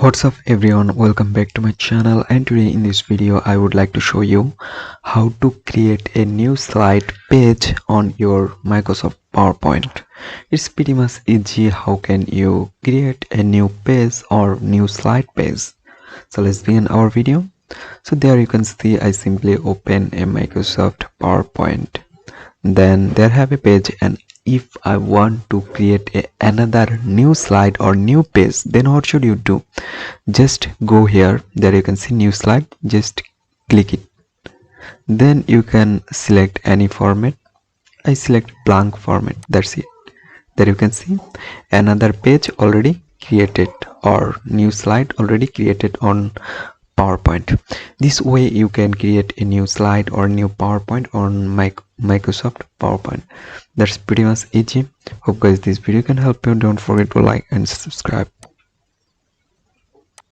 What's up everyone, welcome back to my channel, and today in this video I would like to show you how to create a new slide page on your Microsoft PowerPoint. It's pretty much easy. How can you create a new page or new slide page? So let's begin our video. So there you can see I simply open a Microsoft PowerPoint. Then there have a page, and if I want to create another new slide or new page, then what should you do? Just go here, there you can see new slide, just click it. Then you can select any format. I select blank format, that's it. There you can see another page already created or new slide already created on PowerPoint. This way you can create a new slide or new PowerPoint on Microsoft PowerPoint. That's pretty much easy. Hope guys this video can help you. Don't forget to like and subscribe.